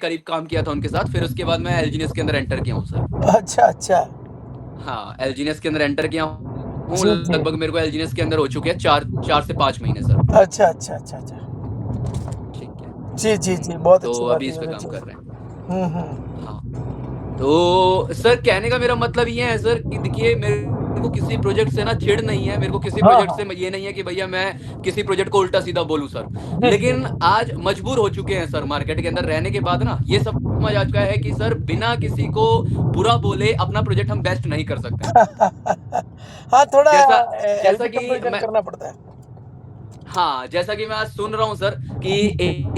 करीब काम किया था उनके साथ, फिर उसके बाद मैं एलजीनियस के अंदर एंटर किया हूँ सर। अच्छा, अच्छा। हाँ, एलजीनियस के अंदर एंटर किया हूँ, जी, जी। लगभग मेरे को एलजीनियस के अंदर हो चुके हैं 4 से 5 महीने सर। अच्छा, अच्छा, अच्छा, अच्छा। ठीक है। जी, जी, जी, बहुत तो अच्छी बात अभी है इस पे योगेश काम जी। कर रहे हैं। हुँ, हुँ। हाँ। तो सर कहने का मेरा मतलब ये है सर कि देखिए मेरे को किसी प्रोजेक्ट से ना चिढ़ नहीं है, मेरे को किसी हाँ, प्रोजेक्ट से हाँ। ये नहीं है कि भैया मैं किसी प्रोजेक्ट को उल्टा-सीधा बोलूँ सर। जी, जी। लेकिन आज मजबूर हो चुके हैं सर मार्केट के अंदर रहने के बाद ना, ये समझ आ चुका है कि सर बिना किसी को बुरा बोले अपना प्रोजेक्ट हम बेस्ट नहीं कर सकते हैं। हाँ, थोड़ा जैसा जैसा हेल्दी कि कंपैरिज़न मैं करना पड़ता है। हाँ, जैसा कि मैं आज सुन रहा हूँ सर कि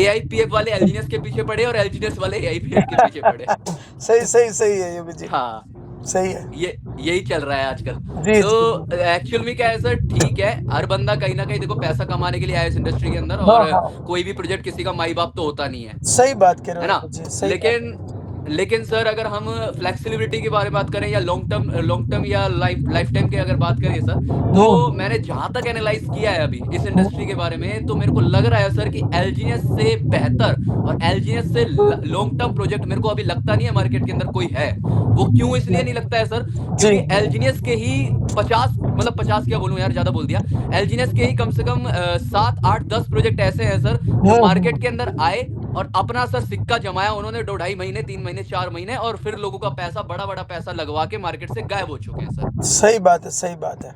एआईपीएफ वाले एलजीनियस के पीछे पड़े और एलजीनियस वाले एआईपीएफ के पीछे पड़े। सही, सही, सही है योगेश जी। हाँ। सही है। यही चल रहा है आजकल। जी, तो जी, जी। एक्चुअल में क्या है सर, ठीक है, हर बंदा कहीं न कहीं देखो पैसा कमाने के लिए आया है इस इंडस्ट्री के अंदर हाँ, और हाँ। कोई भी प्रोजेक्ट किसी का माई-बाप तो होता नहीं सही बात कह रहे है हो ना? योगेश जी, सही बात लेकिन है। लेकिन सर अगर हम फ्लेक्सिबिलिटी के बारे में बात करें या लॉन्ग टर्म या लाइफ टाइम की अगर बात करें सर, हुँ, तो हुँ। मैंने जहाँ तक एनालाइज़ किया है अभी इस इंडस्ट्री के हुँ। बारे में, तो मेरे को लग रहा है सर कि एलजीनियस से बेहतर और एलजीनियस से ल लॉन्ग टर्म प्रोजेक्ट मेरे को अभी लगता नहीं है मार्केट के अंदर कोई है। वो क्यों इसलिए नहीं लगता है सर, जी, क्योंकि जी। एलजीनियस के ही 50 मतलब 50 क्या बोलूँ यार ज़्यादा बोल दिया। एलजीनियस के ही कम से कम 7, 8, 10 प्रोजेक्ट ऐसे हैं सर, जो हुँ, मार्केट के अंदर हुँ। आए और अपना सर सिक्का जमाया उन्होंने 2 ढाई महीने, 3 महीने, 4 महीने और फिर लोगों का पैसा बड़ा-बड़ा पैसा लगवा के मार्केट से गायब हो चुके हैं सर। सही बात है, सही बात है।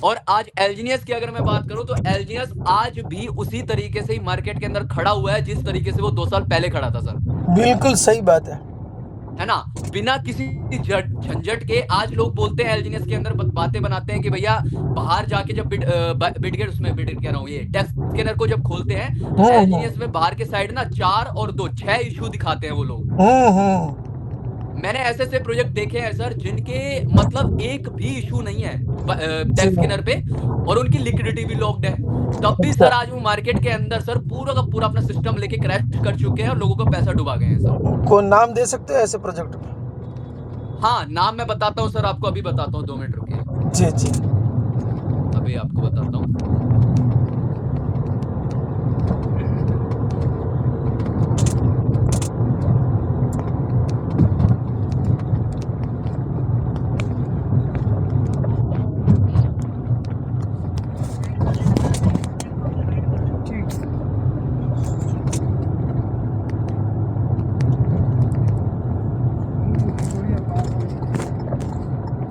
और आज एलजीनियस की अगर मैं बात करूँ तो एलजीनियस आज भी उसी तरीके से ही मार्केट के अंदर खड़ा हुआ है जिस तरीके से वो 2 साल पहले खड़ा था सर। बिल्कुल सही बात है। है ना? बिना किसी झंझट के आज लोग बोलते हैं एलजीनियस के अंदर बातें बनाते हैं कि भैया बाहर जाके जब बिडगेट उसमें बिड कह रहा हूँ ये डेस्क स्कैनर को जब खोलते हैं तो हुँ, एलजीनियस में हुँ। बाहर के साइड ना 4 और 2 6 इश्यू दिखाते हैं वो लोग। हुँ, हुँ। मैंने ऐसे-ऐसे प्रोजेक्ट देखे हैं सर जिनके मतलब एक भी इश्यू नहीं है जी। डेस्क स्कैनर पे और उनकी लिक्विडिटी भी लॉक्ड है। तब भी अच्छा। सर आज वो मार्केट के अंदर सर पूरा का पूरा अपना सिस्टम लेके क्रैश कर चुके हैं और लोगों का पैसा डुबा गए हैं सर। को नाम दे सकते हो ऐसे प्रोजेक्ट में? हाँ, नाम मैं बताता हूँ सर आपको अभी बताता हूँ 2 मिनट रुकिए। जी, जी। अभी आपको बताता हूँ।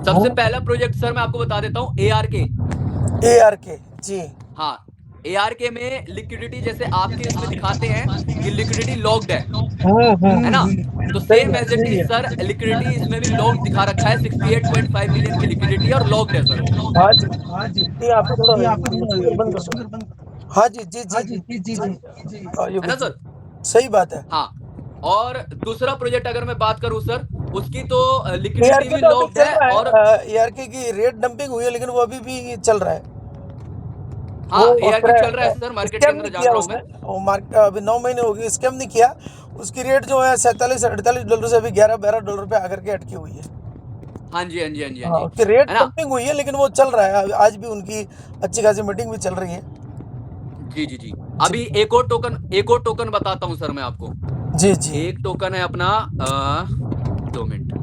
सबसे हुँ। पहला प्रोजेक्ट सर मैं आपको बता देता हूँ एआरके। एआरके, जी। हाँ, एआरके में लिक्विडिटी जैसे आपके इसमें दिखाते हैं कि लिक्विडिटी लॉक्ड हुँ, है ना? हुँ। तो सही सेम है, एज़ इट सही इज़ है। सर लिक्विडिटी इसमें भी लॉक्ड दिखा रखा है 68.5 मिलियन की लिक्विडिटी और लॉक्ड है सर वो। हाँ जी, हाँ जी। ये आपका थोड़ा स्पीकर बंद कर दो। हाँ जी, जी, जी, जी, जी। है ना योगेश जी, सर? सही बात है। हाँ, और दूसरा प्रोजेक्ट अगर मैं बात करूँ सर, उसकी तो लिक्विडिटी एआरके भी तो अभी लॉक्ड चल है रहा और है एआरके की रेट डंपिंग हुई है लेकिन वो अभी भी चल रहा है। हाँ, वो एआरके चल रहा है सर मार्केट के स्कैम अंदर नहीं जान किया रहा हूँ उसने। मैं। वो अभी 9 महीने हो गए स्कैम नहीं किया। उसकी रेट जो है $47-48 से अभी $11-12 पे आकर के अटकी हुई है। हाँ जी, हाँ जी, हाँ जी, हाँ हाँ, जी। उसकी रेट है ना? डंपिंग हुई है लेकिन वो चल रहा है। आज भी उनकी अच्छी खासी मीटिंग भी चल रही है। जी, जी, जी। जी, अभी एक और टोकन बताता हूँ सर मैं आपको। जी, जी। एक टोकन है अपना 2 मिनट।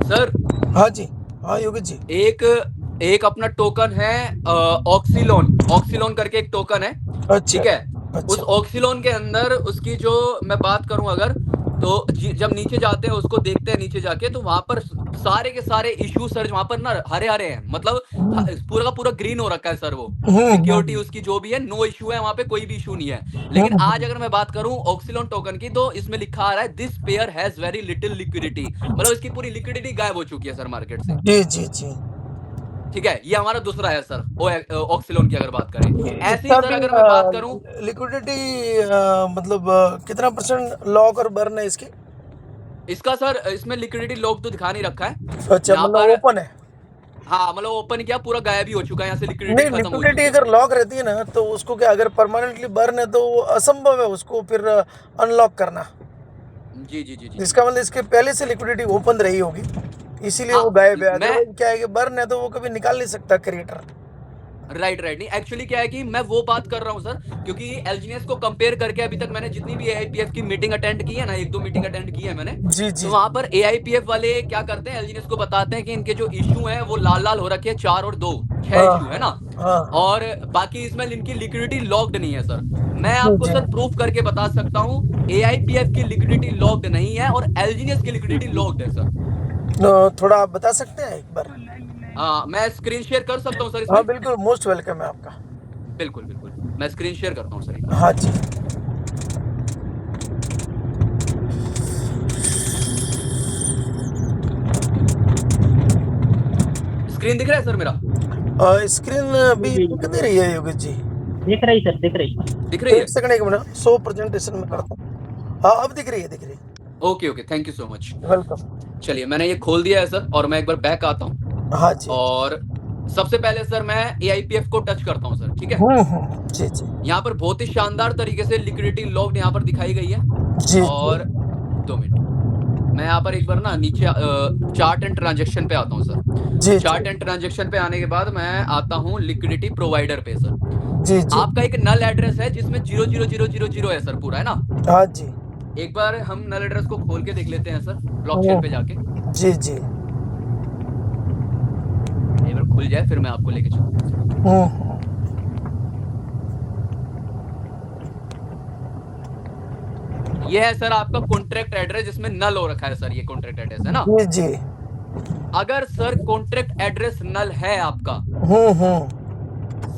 सर हाँ जी। हाँ, योगेश जी। एक एक अपना टोकन है ऑक्सीलोन ऑक्सीलोन करके एक टोकन है। अच्छा, ठीक है? उस अच्छा। ऑक्सीलोन के अंदर उसकी जो मैं बात करूँ अगर तो जब नीचे जाते हैं उसको देखते हैं नीचे जाके तो वहाँ पर सारे के सारे इश्यू सर वहाँ पर ना हरे-हरे हैं। मतलब पूरा का पूरा ग्रीन हो रखा है सर वो। हुँ, सिक्योरिटी हुँ। उसकी जो भी है नो इश्यू है वहाँ पे कोई भी इश्यू नहीं है। हुँ, लेकिन आज हुँ। अगर मैं बात करूँ ऑक्सीलोन टोकन की तो इसमें लिखा आ रहा है this pair has very little liquidity मतलब इसकी पूरी लिक्विडिटी गायब हो चुकी है सर मार्केट से। जी, जी, जी। ठीक है, ये हमारा दूसरा है सर, ऑक्सिलोन की अगर बात करें। ऐसे ही इसका सर भी अगर मैं बात करूं, लिक्विडिटी मतलब कितना परसेंट लॉक और बर्न है इसकी? इसका सर इसमें लिक्विडिटी लॉक तो दिखा नहीं रखा है अच्छा, यहाँ मतलब पर। ओपन है। हाँ, मतलब ओपन किया पूरा गायब ही हो चुका है, यहाँ से लिक्विडिटी नहीं, खत्म हो लिक्विडिटी चुकी है। अगर लॉक रहती है ना, तो उसको क्या, अगर परमानेंटली बर्न है तो वो असंभव है उसको फिर अनलॉक करना। जी जी जी जी जी। इसका मतलब इसके पहले से लिक्विडिटी ओपन रही होगी, इसीलिए वो हाँ, गायब है। मैं अदरवाइज क्या है कि बर्न है तो वो कभी निकाल नहीं सकता क्रिएटर। राइट राइट, नहीं एक्चुअली क्या है कि मैं वो बात कर रहा हूँ सर, क्योंकि एलजीएस को कंपेयर करके अभी तक मैंने जितनी भी एआईपीएफ की मीटिंग अटेंड की है ना, एक दो मीटिंग अटेंड की है मैंने, जी तो जी वहां पर एआईपीएफ वाले क्या करते हैं, एलजीएस को बताते हैं कि इनके जो इशू हैं वो लाल लाल हो रखे हैं, 4 और 2 6 हाँ इशू है ना। हाँ हाँ। और बाकी इसमें इनकी लिक्विडिटी लॉक्ड नहीं है सर। मैं जी आपको जी। सर प्रूफ करके बता सकता हूँ, एआईपीएफ की लिक्विडिटी लॉक्ड नहीं है और एलजीएस की लिक्विडिटी लॉक्ड है सर। थोड़ा आप बता सकते हैं एक बार? मैं स्क्रीन शेयर कर सकता हूँ सर हाँ इसमें। बिल्कुल, मोस्ट वेलकम है आपका। बिल्कुल बिल्कुल, मैं स्क्रीन शेयर करता हूँ सर एक बार। हाँ जी। स्क्रीन दिख रहा है सर मेरा? स्क्रीन अभी दिख नहीं रही है योगेश जी। दिख रही सर, दिख रही। दिख रही है? एक सेकंड, एक मिनट, 100 प्रेजेंटेशन में करता हूँ। हाँ अब दिख रही है, दिख रही है। Okay okay, thank you so much. Welcome. चलिए, मैंने ये खोल दिया है सर, और मैं एक बार बैक आता हूँ। हाँ जी। और सबसे पहले सर मैं एआईपीएफ को टच करता हूँ सर, ठीक है। जी जी यहाँ पर बहुत ही शानदार तरीके से लिक्विडिटी लॉक्ड यहाँ पर दिखाई गई है। जी और 2 मिनट, मैं यहाँ पर एक बार ना नीचे चार्ट एंड ट्रांजेक्शन पे आता हूँ सर। जी चार्ट एंड ट्रांजेक्शन पे आने के बाद मैं आता हूँ लिक्विडिटी प्रोवाइडर पे सर। जी जी। आपका एक नल एड्रेस है जिसमें 00000 है सर, पूरा है ना। हाँ जी। एक बार हम नल एड्रेस को खोल के देख लेते हैं सर, ब्लॉकचेन पे जाके। जी जी। एक बार खुल जाए फिर मैं आपको लेके चलूँ। ये है सर आपका कॉन्ट्रैक्ट एड्रेस जिसमें नल हो रखा है सर, ये कॉन्ट्रैक्ट एड्रेस है ना। जी जी। अगर सर कॉन्ट्रैक्ट एड्रेस नल है आपका,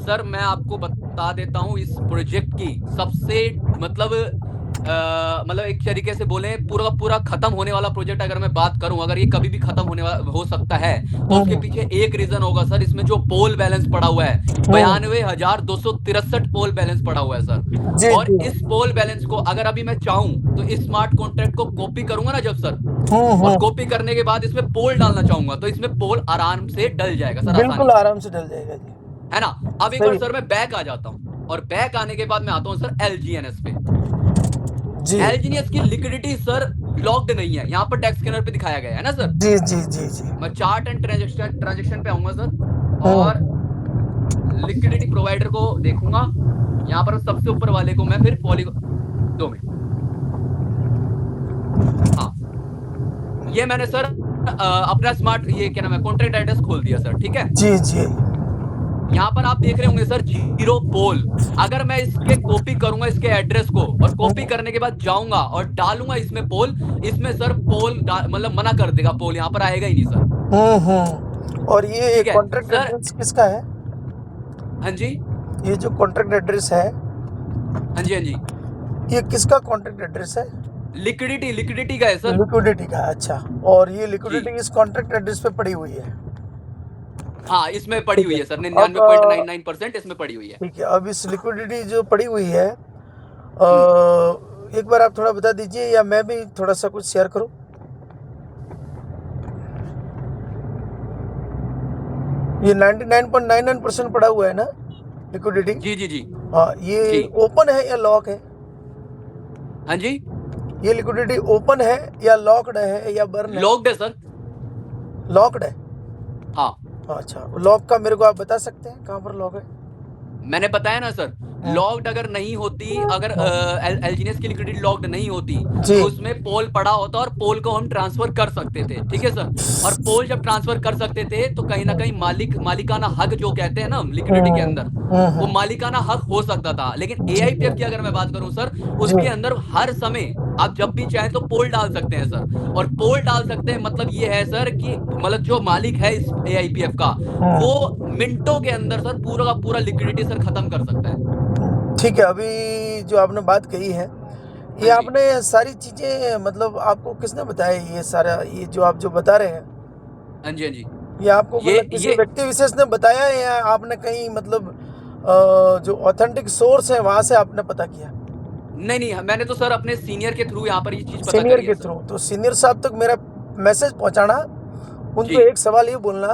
सर मैं आपको बता देता हूं इस प्रोजेक्ट की सबसे मतलब एक तरीके से बोले पूरा पूरा खत्म होने वाला प्रोजेक्ट अगर मैं बात करूं, अगर ये कभी भी खत्म होने वाला हो सकता है, तो उसके पीछे एक रीजन होगा सर, इसमें जो पोल बैलेंस पड़ा हुआ है 92,263 पोल बैलेंस पड़ा हुआ है सर। जी और जी। इस पोल बैलेंस को अगर अभी मैं चाहूं तो इस स्मार्ट कॉन्ट्रैक्ट को कॉपी करूंगा ना जब सर, और कॉपी करने के बाद इसमें पोल डालना चाहूंगा तो इसमें पोल आराम से डल जाएगा सर, आसानी बिल्कुल से, आराम से डल जाएगा जी। है ना। अब एक बार सही। सर मैं बैक आ जाता हूं, और बैक आने के बाद मैं आता हूं सर एलजीएनएस पे। जी एलजीएनएस की लिक्विडिटी सर लॉक्ड नहीं है, यहाँ पर टैक्स स्कैनर पे दिखाया गया है ना सर। जी जी जी जी। मैं चार्ट एंड ट्रांजेक्शन पे आऊंगा सर, और लिक्विडिटी प्रोवाइडर को देखूंगा। यहाँ पर सबसे ऊपर वाले को मैं फिर 2 मिनट, हाँ, ये मैंने सर अपना स्मार्ट ये क्या नाम है कॉन्ट्रैक्ट एड्रेस खोल दिया सर, ठीक है। जी जी। यहाँ पर आप देख रहे होंगे सर 0 पोल। अगर मैं इसके कॉपी करूंगा इसके एड्रेस को, और कॉपी करने के बाद जाऊंगा और डालूंगा इसमें पोल, इसमें सर पोल मतलब मना कर देगा, पोल यहाँ पर आएगा ही नहीं सर। और ये ठीक है कॉन्ट्रैक्ट सर। एड्रेस किसका है? हाँ जी, ये जो कॉन्ट्रैक्ट एड्रेस है, हाँ जी, हाँ जी, ये किसका कॉन्ट्रैक्ट एड्रेस है? लिक्विडिटी का है सर। लिक्विडिटी का, अच्छा। और ये जी, लिक्विडिटी इस कॉन्ट्रैक्ट एड्रेस पे पड़ी हुई है। हाँ इसमें पड़ी ठीक हुई है। है सर, अब 99.99% इसमें पड़ी हुई है। ठीक है, अब इस लिक्विडिटी जो पड़ी हुई है, हम्म, एक बार आप थोड़ा बता दीजिए, या मैं भी थोड़ा सा कुछ शेयर करूं? ये 99.99% पड़ा हुआ है ना लिक्विडिटी? जी जी जी हाँ, ये जी, ओपन है या लॉक है? हाँ जी, ये लिक्विडिटी ओपन है या लॉक्ड है या बर्न है? लॉक्ड है सर। लॉक्ड है। हाँ, अच्छा, लॉक का मेरे को आप बता सकते हैं कहाँ पर लॉक है? मैंने बताया ना सर, लॉक्ड अगर नहीं होती, अगर एलजीएनएस की लिक्विडिटी लॉक्ड नहीं होती जी। तो उसमें पोल पड़ा होता और पोल को हम ट्रांसफर कर सकते थे, ठीक है सर। और पोल जब ट्रांसफर कर सकते थे तो कहीं ना कहीं मालिकाना हक जो कहते हैं ना लिक्विडिटी के अंदर, वो मालिकाना हक हो सकता था। लेकिन एआईपीएफ की अगर मैं बात करूं सर, उसके अंदर हर समय आप जब भी चाहें तो पोल डाल सकते हैं सर। और पोल डाल सकते हैं मतलब ये है सर कि मतलब जो मालिक है इस एआईपीएफ का, वो मिनटों के अंदर सर पूरा का पूरा लिक्विडिटी सर खत्म कर सकता है। ठीक है, अभी जो आपने बात कही है, ये हाँ जी, आपने सारी चीज़ें, मतलब आपको किसने बताया ये सारा, ये जो आप जो बता रहे हैं, हाँ जी, हाँ जी, ये आपको ये मतलब किसी ये व्यक्ति विशेष ने बताया है या आपने कहीं मतलब जो ऑथेंटिक सोर्स है वहां से आपने पता किया? नहीं, नहीं, मैंने तो सर अपने सीनियर के थ्रू यहाँ पर ये चीज़ पता सीनियर करी है के सर। थ्रू, तो सीनियर साहब तक मेरा मैसेज पहुंचाना, जी, उनको एक सवाल ये बोलना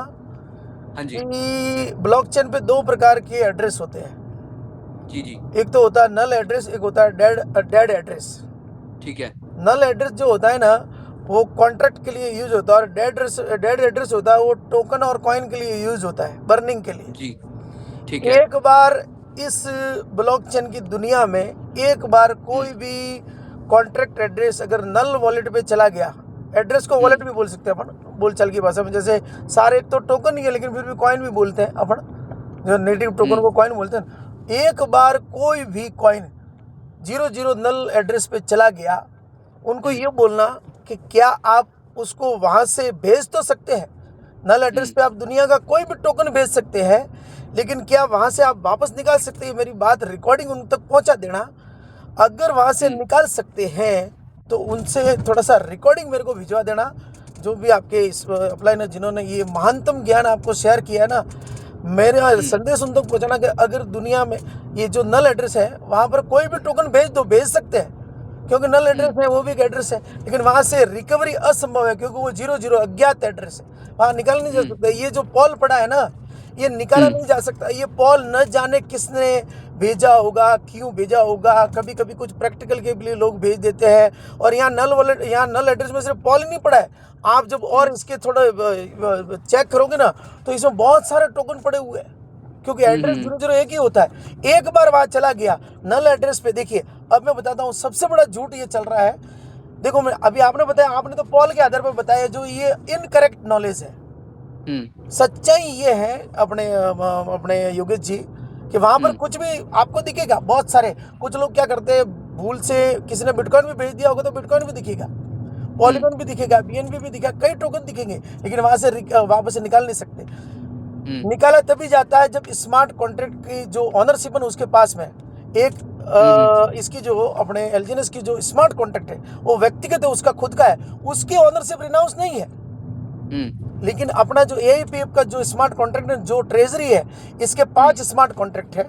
हाँ जी। कि ब्लॉकचेन पे दो प्रकार के एड्रेस होते हैं। जी, जी, एक तो होता है नल एड्रेस, एक होता है डेड एड्रेस। ठीक है। नल एड्रेस जो होता है ना, वो कॉन्ट्रैक्ट के लिए यूज होता है, और डेड एड्रेस होता है वो टोकन और कॉइन के लिए यूज होता है, बर्निंग के लिए। जी, ठीक है। एक बार इस ब्लॉकचेन की दुनिया में एक बार हुँ, कोई भी कॉन्ट्रैक्ट एड्रेस अगर नल वॉलेट पे चला गया, एड्रेस को वॉलेट हुँ, भी बोल सकते हैं अपन, बोलचाल की भाषा में, जैसे सारे तो टोकन ही है लेकिन फिर भी कॉइन भी बोलते हैं अपन, जो नेटिव टोकन हुँ, को कॉइन बोलते हैं। एक बार कोई भी कॉइन 00 नल एड्रेस पे चला गया, उनको हुँ, ये बोलना कि क्या आप उसको वहां से भेज तो सकते हैं, नल एड्रेस हुँ, पे आप दुनिया का कोई भी टोकन भेज सकते हैं, लेकिन क्या वहां से आप वापस निकाल सकते हैं? मेरी बात रिकॉर्डिंग उन तक पहुंचा देना। अगर वहां से हुँ, निकाल सकते हैं तो उनसे थोड़ा सा रिकॉर्डिंग मेरे को भिजवा देना, जो भी आपके इस अपलाइन जिन्होंने ये महानतम ज्ञान आपको शेयर किया है ना, मेरे हुँ, संदेश उन तक पहुंचाना कि अगर दुनिया में ये जो नल एड्रेस है वहां पर कोई भी टोकन भेज दो, भेज सकते हैं, क्योंकि नल हुँ, एड्रेस है वो भी एक एड्रेस है, लेकिन वहां से रिकवरी असंभव है क्योंकि वो 00 अज्ञात एड्रेस है, वहां निकाल नहीं जा हुँ, सकता। ये जो पॉल पड़ा है ना, ये निकाला हुँ, नहीं जा सकता। ये पॉल न जाने किसने भेजा होगा, क्यों भेजा होगा। कभी कभी कुछ प्रैक्टिकल के लिए लोग भेज देते हैं, और यहाँ नल वॉलेट, यहाँ नल एड्रेस में सिर्फ पॉल ही नहीं पड़ा है। आप जब और हुँ, इसके थोड़ा चेक करोगे ना, तो इसमें बहुत सारे टोकन पड़े हुए हैं, क्योंकि हुँ, एड्रेस हुँ, 00 एक ही होता है। एक बार वहां चला गया नल एड्रेस पे, देखिए अब मैं बताता हूँ सबसे बड़ा झूठ ये चल रहा है। देखो, मैं अभी आपने बताया, आपने तो पॉल के आधार पर बताया, जो ये इनकरेक्ट नॉलेज है। हुँ, सच्चाई ये है अपने अपने योगेश जी, कि वहां पर हुँ, कुछ भी आपको दिखेगा, बहुत सारे। कुछ लोग क्या करते हैं, भूल से किसी ने बिटकॉइन भी भेज दिया होगा तो बिटकॉइन भी दिखेगा, हुँ, पॉलीगॉन भी दिखेगा, बीएनबी भी दिखेगा, कई टोकन दिखेंगे, लेकिन वहां से वापस से निकाल नहीं सकते। हुँ, निकाला तभी जाता है जब स्मार्ट कॉन्ट्रैक्ट की जो ऑनरशिप है उसके पास में एक हुँ, हुँ, इसकी जो अपने एलजीएनएस की जो स्मार्ट कॉन्ट्रैक्ट है वो व्यक्तिगत है, उसका खुद का है, उसकी ऑनरशिप रिनाउंस नहीं है। हुँ, लेकिन अपना जो एआईपीएफ का जो स्मार्ट कॉन्ट्रैक्ट है, जो ट्रेजरी है, इसके 5 स्मार्ट कॉन्ट्रैक्ट है।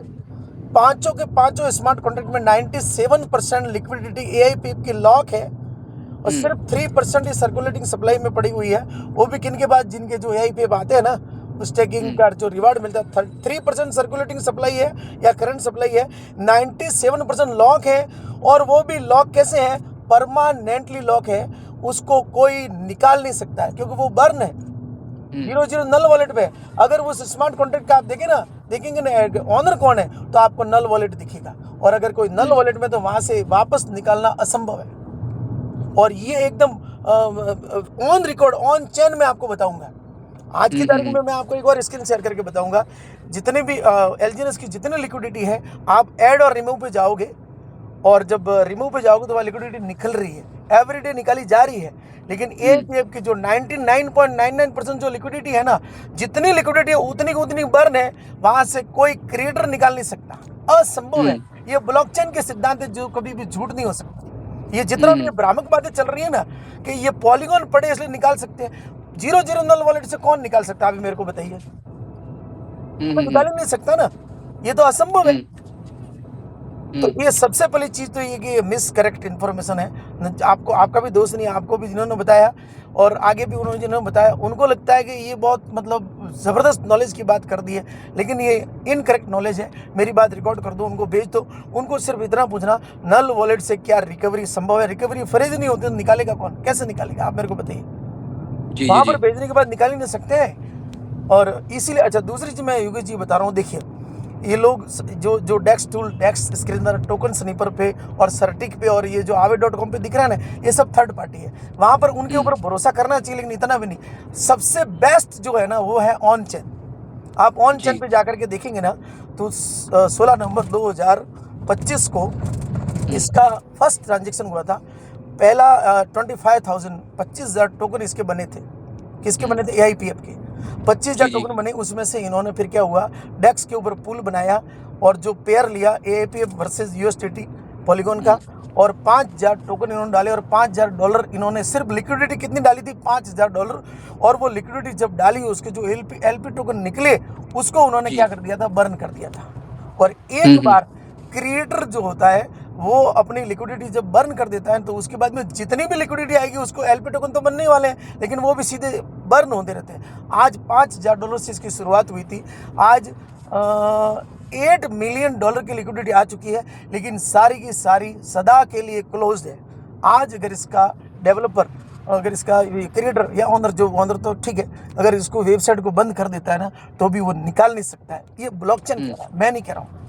पांचों के पांचों स्मार्ट कॉन्ट्रैक्ट में 97% लिक्विडिटी एआईपीएफ की लॉक है, और हुँ, सिर्फ 3% ही सर्कुलेटिंग सप्लाई में पड़ी हुई है। वो भी किन के बाद, जिनके जो एआईपीएफ आते हैं ना, स्टेकिंग हुँ, का जो रिवार्ड मिलता है, 3% सर्कुलेटिंग सप्लाई है या करंट सप्लाई है। 97% लॉक है, और वो भी लॉक कैसे है, परमानेंटली लॉक है, उसको कोई निकाल नहीं सकता है, क्योंकि वो बर्न है, हुँ, 00 नल वॉलेट पे। अगर वो स्मार्ट कॉन्ट्रैक्ट का आप देखेंगे ना ऑनर कौन है, तो आपको नल वॉलेट दिखेगा, और अगर कोई नल हुँ, वॉलेट में, तो वहां से वापस निकालना असंभव है। और ये एकदम ऑन रिकॉर्ड, ऑन चैन में आपको बताऊंगा। आज की हुँ, तारीख हुँ, में मैं आपको एक और स्क्रीन शेयर करके बताऊंगा। जितने भी एलजीएनएस की जितनी लिक्विडिटी है, आप ऐड और रिमूव पे जाओगे, और जब रिमूव पे जाओगे तो वहाँ लिक्विडिटी निकल रही है, एवरीडे निकाली जा रही है। लेकिन हुँ, एपीएफ की जो 99.99% जो लिक्विडिटी है ना, जितनी लिक्विडिटी है उतनी की उतनी बर्न है, वहां से कोई क्रिएटर निकाल नहीं सकता, असंभव है। हुँ, ये ब्लॉकचेन के सिद्धांत है, जो कभी भी झूठ नहीं हो सकती। ये जितना भी हुँ, भ्रामक बातें चल रही है ना, कि ये पॉलीगॉन पड़े इसलिए निकाल सकते हैं, 00 नल वॉलेट से कौन निकाल सकता है, अभी मेरे को बताइए। हुँ, कोई हुँ, निकाल हुँ, ही नहीं सकता ना, ये तो असंभव है। हुँ, तो हुँ, ये सबसे पहली चीज़ तो ये कि ये मिस करेक्ट इन्फॉर्मेशन है। आपको, आपका भी दोस्त नहीं है, आपको भी जिन्होंने बताया, और आगे भी उन्होंने जिन्होंने बताया, उनको लगता है कि ये बहुत मतलब ज़बरदस्त नॉलेज की बात कर दी है, लेकिन ये इनकरेक्ट नॉलेज है। मेरी बात रिकॉर्ड कर दो, उनको भेज दो। उनको सिर्फ इतना पूछना, नल वॉलेट से क्या रिकवरी संभव है? रिकवरी फ्रेज नहीं होती तो निकालेगा कौन, कैसे निकालेगा, आप मेरे को बताइए। जी, जी, वहाँ पर जी, भेजने के बाद निकाल ही नहीं सकते हैं। और इसीलिए, अच्छा, दूसरी चीज़ मैं योगेश जी बता रहा हूँ, देखिए ये लोग जो जो डेक्स टूल, डेक्स स्क्रीनर, टोकन स्नीपर पे और सर्टिक पे और ये जो aave.com पे दिख रहा है ना, ये सब थर्ड पार्टी है। वहाँ पर उनके हुँ, ऊपर भरोसा करना चाहिए, लेकिन इतना भी नहीं। सबसे बेस्ट जो है ना, वो है ऑन चेन। आप ऑन चेन जी, पे जाकर के देखेंगे ना, तो 16 नवंबर 2025 को हुँ, इसका फर्स्ट ट्रांजेक्शन हुआ था। पहला 25,000 टोकन इसके बने थे। किसके हुँ, बने थे? एआईपीएफ के 25,000 जी, जी, टोकन बने। उसमें से इन्होंने फिर क्या हुआ, डेक्स के ऊपर पूल बनाया, और जो पेयर लिया एआईपीएफ वर्सेस यूएसडीटी, पॉलीगॉन का, और 5,000 टोकन इन्होंने डाले और $5,000 इन्होंने सिर्फ लिक्विडिटी कितनी डाली थी, $5,000, और वो लिक्विडिटी जब डाली उसके जो एलपी टोकन निकले उसको उन्होंने जी। क्या कर दिया था, बर्न कर दिया था। और एक बार क्रिएटर जो होता है वो अपनी लिक्विडिटी जब बर्न कर देता है तो उसके बाद में जितनी भी लिक्विडिटी आएगी उसको एलपी टोकन तो बनने वाले हैं, लेकिन वो भी सीधे बर्न होते रहते हैं। आज $5,000 से इसकी शुरुआत हुई थी, आज $8 मिलियन की लिक्विडिटी आ चुकी है, लेकिन सारी की सारी सदा के लिए क्लोज्ड है। आज अगर इसका डेवलपर, अगर इसका क्रिएटर या ओनर तो ठीक है, अगर इसको वेबसाइट को बंद कर देता है ना तो भी वो निकाल नहीं सकता है। ये ब्लॉकचेन कह रहा है, मैं नहीं कह रहा हूँ।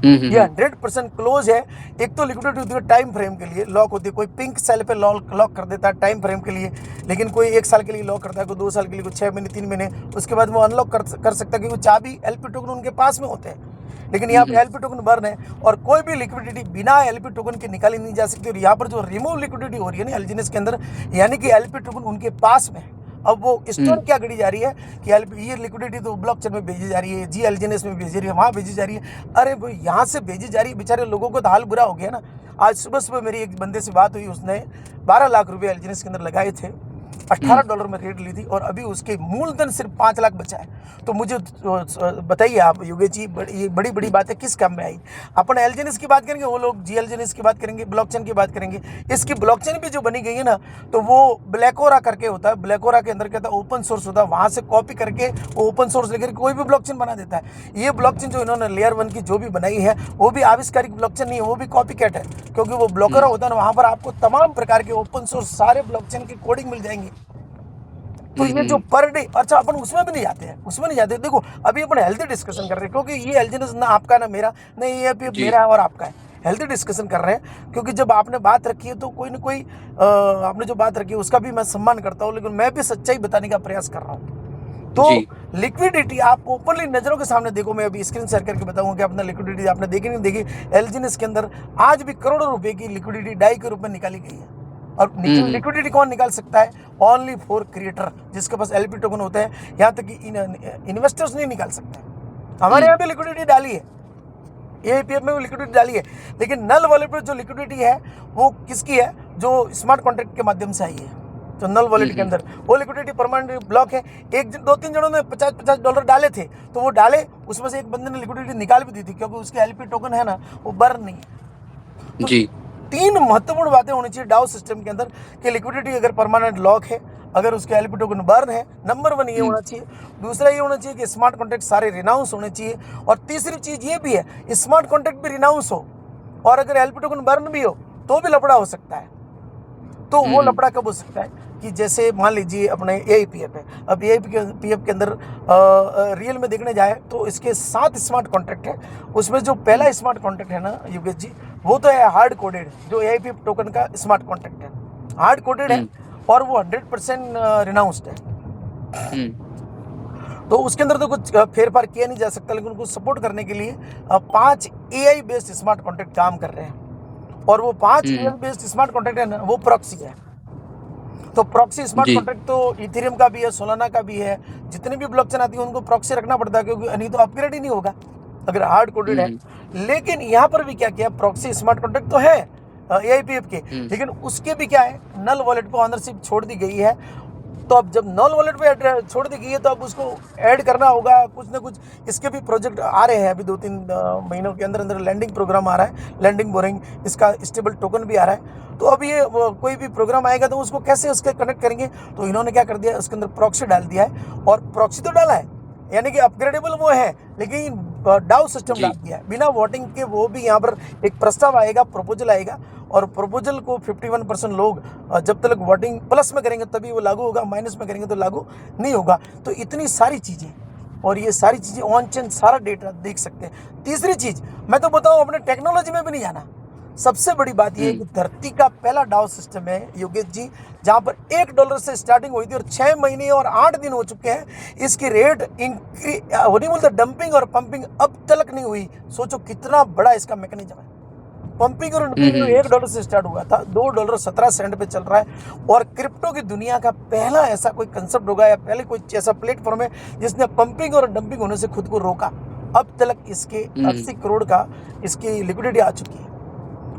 ये 100% क्लोज है। एक तो लिक्विडिटी होती है टाइम फ्रेम के लिए लॉक होती है, कोई पिंक सेल पे लॉक कर देता है टाइम फ्रेम के लिए, लेकिन कोई 1 साल के लिए लॉक करता है, कोई 2 साल के लिए, कोई 6 महीने 3 महीने, उसके बाद वो अनलॉक कर सकता है, क्योंकि चाबी एलपी टोकन उनके पास में होते हैं। लेकिन यहाँ पे एलपी टोकन बर्न है और कोई भी लिक्विडिटी बिना एलपी टोकन के निकाली नहीं जा सकती। और यहाँ पर जो रिमूव लिक्विडिटी हो रही है ना एलजीएनएस के अंदर, यानी कि एलपी टोकन उनके पास में है। अब वो स्टोर क्या करी जा रही है कि ये लिक्विडिटी तो ब्लॉकचेन में भेजी जा रही है, जी एलजीएनएस में भेजी रही है, वहाँ भेजी जा रही है। अरे भाई यहाँ से भेजी जा रही है, बेचारे लोगों को तो हाल बुरा हो गया ना। आज सुबह मेरी एक बंदे से बात हुई, उसने 12 लाख रुपए एलजीएनएस के अंदर लगाए थे, $18 में रेट ली थी और अभी उसके मूलधन सिर्फ 5 लाख बचा है। तो मुझे बताइए आप योगेश जी, ये बड़ी बड़ी बातें किस काम में आई? अपन एलजीएनएस की बात करेंगे, वो लोग जी एलजीएनएस की बात करेंगे, ब्लॉकचेन की बात करेंगे। इसकी ब्लॉकचेन भी जो बनी गई है ना, तो वो ब्लैकोरा करके होता है। ब्लैकोरा के अंदर क्या होता है, ओपन सोर्स होता है, वहाँ से कॉपी करके वो ओपन सोर्स लेकर कोई भी ब्लॉकचेन बना देता है। ये ब्लॉकचेन जो इन्होंने लेयर 1 की जो भी बनाई है वो भी आविष्कारिक ब्लॉकचेन नहीं है, वो भी कॉपी कैट है, क्योंकि वो ब्लॉकरा होता है ना, वहाँ पर आपको तमाम प्रकार के ओपन सोर्स सारे ब्लॉकचेन की कोडिंग मिल जाएंगी। तो ये जो पर डे, अच्छा अपन उसमें भी नहीं जाते हैं, उसमें नहीं जाते। देखो अभी अपन हेल्दी डिस्कशन कर रहे हैं, क्योंकि ये एलजीएनएस ना आपका ना मेरा, ना ये अभी मेरा और आपका है, हेल्दी डिस्कशन कर रहे हैं। क्योंकि जब आपने बात रखी है तो कोई ना कोई आपने जो बात रखी है उसका भी मैं सम्मान करता हूँ, लेकिन मैं भी सच्चाई बताने का प्रयास कर रहा हूँ। तो लिक्विडिटी आप ओपनली नजरों के सामने देखो, मैं अभी स्क्रीन शेयर करके बताऊंगा कि अपना लिक्विडिटी आपने देखी नहीं देखी। एलजीएनएस के अंदर आज भी करोड़ों रुपए की लिक्विडिटी डाई के रूप में निकाली गई है। और लिक्विडिटी कौन निकाल सकता है? ओनली फॉर क्रिएटर, जिसके पास एलपी टोकन होते हैं। यहाँ तक कि इन्वेस्टर्स नहीं निकाल सकते। हमारे यहाँ पे लिक्विडिटी डाली है, एपीएफ में भी लिक्विडिटी डाली है, लेकिन नल वॉलेट पर जो लिक्विडिटी है वो किसकी है? जो स्मार्ट कॉन्ट्रैक्ट के माध्यम से आई है। तो नल वॉलेट के अंदर वो लिक्विडिटी परमानेंट ब्लॉक है। 2-3 जनों ने $50 डाले थे, तो वो डाले, उसमें से एक बंदे ने लिक्विडिटी निकाल भी दी थी, क्योंकि उसके एलपी टोकन है ना, वो बर्न नहीं है। तो 3 महत्वपूर्ण बातें होनी चाहिए डाउ सिस्टम के अंदर कि लिक्विडिटी अगर परमानेंट लॉक है, अगर उसके एलपी टोकन बर्न है, नंबर 1 ये होना चाहिए। दूसरा ये होना चाहिए कि स्मार्ट कॉन्ट्रैक्ट सारे रिनाउंस होने चाहिए। और तीसरी चीज ये भी है, स्मार्ट कॉन्ट्रैक्ट भी रिनाउंस हो और अगर एलपी टोकन बर्न भी हो तो भी लफड़ा हो सकता है। तो वो लफड़ा कब हो सकता है कि जैसे मान लीजिए अपने एआईपीएफ है, अब एआईपीएफ के अंदर रियल में देखने जाए तो इसके 7 स्मार्ट कॉन्ट्रैक्ट है। उसमें जो पहला स्मार्ट कॉन्ट्रैक्ट है ना योगेश जी, वो तो है हार्ड कोडेड, जो एआईपीएफ टोकन का स्मार्ट कॉन्ट्रैक्ट है, हार्ड कोडेड है और वो 100% रिनाउंस्ड है। तो उसके अंदर तो कुछ फेरफार किया नहीं जा सकता, लेकिन उनको सपोर्ट करने के लिए 5 एआई बेस्ड स्मार्ट कॉन्ट्रैक्ट काम कर रहे हैं। और वो 5 एआई बेस्ड स्मार्ट कॉन्ट्रैक्ट है ना, वो प्रॉक्सी है। तो प्रॉक्सी स्मार्ट कॉन्ट्रैक्ट तो इथेरियम का भी है, सोलाना का भी है, जितने भी ब्लॉकचेन आती है उनको प्रॉक्सी रखना पड़ता है, क्योंकि नहीं तो अपग्रेड ही नहीं होगा अगर हार्ड कोडेड है। लेकिन यहाँ पर भी क्या किया, प्रॉक्सी स्मार्ट कॉन्ट्रैक्ट तो है एआईपीएफ के, लेकिन उसके भी क्या है, नल वॉलेट पे ऑनरशिप छोड़ दी गई है। तो अब जब नल वॉलेट पे छोड़ दी गई है तो अब उसको ऐड करना होगा कुछ ना कुछ। इसके भी प्रोजेक्ट आ रहे हैं, अभी 2-3 महीनों के अंदर लैंडिंग प्रोग्राम आ रहा है, लैंडिंग बोरिंग, इसका स्टेबल टोकन भी आ रहा है। तो अब ये कोई भी प्रोग्राम आएगा तो उसको कैसे उसके कनेक्ट करेंगे, तो इन्होंने क्या कर दिया, उसके अंदर प्रॉक्सी डाल दिया है। और प्रॉक्सी तो डाला है, यानी कि अपग्रेडेबल वो है, लेकिन डाउ सिस्टम डाल दिया है बिना वोटिंग के। वो भी यहाँ पर एक प्रस्ताव आएगा, प्रपोजल आएगा, और प्रपोजल को 51% लोग जब तक वोटिंग प्लस में करेंगे तभी वो लागू होगा, माइनस में करेंगे तो लागू नहीं होगा। तो इतनी सारी चीज़ें, और ये सारी चीज़ें ऑन चेन सारा डेटा देख सकते हैं। तीसरी चीज़ मैं तो बताऊँ, अपने टेक्नोलॉजी में भी नहीं जाना। सबसे बड़ी बात यह है कि धरती का पहला डाउ सिस्टम है योगेश जी, जहां पर $1 से स्टार्टिंग हुई थी और 6 महीने और 8 दिन हो चुके हैं। इसकी रेट बोलते डंपिंग और पंपिंग अब तक नहीं हुई। सोचो कितना बड़ा इसका मैकेनिज्म है। पंपिंग और डंपिंग $1 से स्टार्ट हुआ था, $2.17 पे चल रहा है। और क्रिप्टो की दुनिया का पहला ऐसा कोई कंसेप्ट होगा या पहले कोई ऐसा प्लेटफॉर्म है जिसने पंपिंग और डंपिंग होने से खुद को रोका। अब तक इसके 80 करोड़ का इसकी लिक्विडिटी आ चुकी है।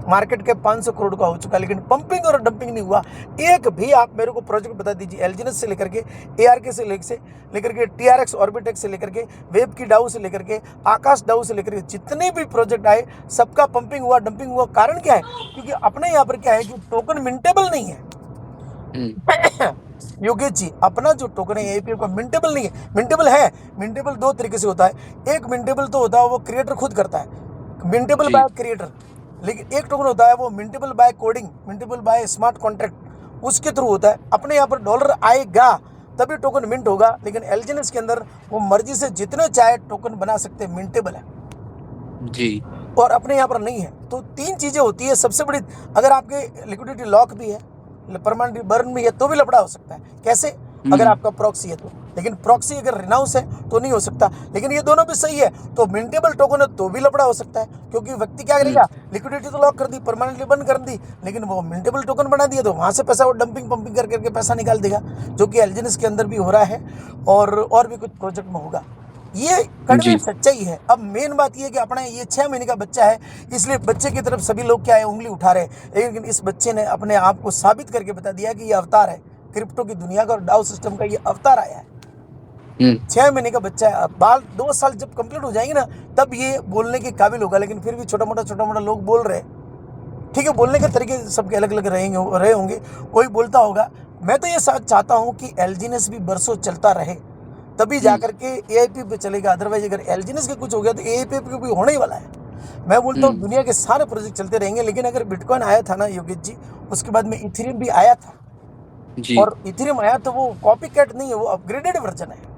मार्केट कैप 500 करोड़ का हो चुका है, लेकिन पंपिंग और डंपिंग नहीं हुआ। एक भी आप मेरे को प्रोजेक्ट बता दीजिए, एलजीएनएस से लेकर के, एआरके से लेकर के, टीआरएक्स ऑर्बिटेक्स से लेकर के, वेब की डाउ से लेकर के, आकाश डाउ से लेकर के, जितने भी प्रोजेक्ट आए सबका पंपिंग हुआ, डंपिंग हुआ। कारण क्या है? क्योंकि अपने यहाँ पर क्या है कि टोकन मिंटेबल नहीं है। योगेश जी, अपना जो टोकन है एआईपीएफ का मिंटेबल नहीं है। मिंटेबल दो तरीके से होता है। एक मिंटेबल तो होता है वो क्रिएटर खुद करता है, मिंटेबल जी बाय क्रिएटर। लेकिन एक टोकन होता है वो mintable by coding, mintable by smart contract, उसके थ्रू होता है। अपने यहाँ पर डॉलर आएगा तभी टोकन मिंट होगा, लेकिन एलजीएनएस के अंदर वो मर्जी से जितने चाहे टोकन बना सकते हैं, मिंटेबल है। जी और अपने यहाँ पर नहीं है। तो तीन चीज़ें होती है सबसे बड़ी। अगर आपके लिक्विडिटी लॉक भी है, परमानेंट बर्न भी है, तो भी लफड़ा हो सकता है। कैसे? अगर आपका प्रॉक्सी है तो। लेकिन प्रॉक्सी अगर रिनाउंस है तो नहीं हो सकता। लेकिन ये दोनों भी सही है तो मिंटेबल टोकन है तो भी लफड़ा हो सकता है, क्योंकि व्यक्ति क्या करेगा, लिक्विडिटी तो लॉक कर दी, परमानेंटली बंद कर दी, लेकिन वो मिंटेबल टोकन बना दिया तो वहाँ से पैसा वो डंपिंग पंपिंग करके पैसा निकाल देगा, जो कि एलजीएनएस के अंदर भी हो रहा है और भी कुछ प्रोजेक्ट में होगा। ये कड़वी सच्चाई है। अब मेन बात ये है कि अपना ये 6 महीने का बच्चा है, इसलिए बच्चे की तरफ सभी लोग क्या है, उंगली उठा रहे हैं। लेकिन इस बच्चे ने अपने आप को साबित करके बता दिया कि ये अवतार है, क्रिप्टो की दुनिया का और डाउ सिस्टम का ये अवतार आया है। 6 महीने का बच्चा है। अब 2 साल जब कंप्लीट हो जाएंगे ना, तब ये बोलने के काबिल होगा। लेकिन फिर भी छोटा मोटा लोग बोल रहे हैं। ठीक है, बोलने के तरीके सबके अलग अलग रहे होंगे, कोई बोलता होगा। मैं तो ये चाहता हूँ कि एलजीएनएस भी बरसों चलता रहे, तभी जाकर के एआईपी पे चलेगा। अदरवाइज अगर एलजीएनएस के कुछ हो गया तो एआईपी पे भी होने ही वाला है। मैं बोलता हूँ दुनिया के सारे प्रोजेक्ट चलते रहेंगे। लेकिन अगर बिटकॉइन आया था ना योगेश जी, उसके बाद में इथेरियम भी आया था। और इथेरियम आया तो वो कॉपी कैट नहीं है, वो अपग्रेडेड वर्जन है।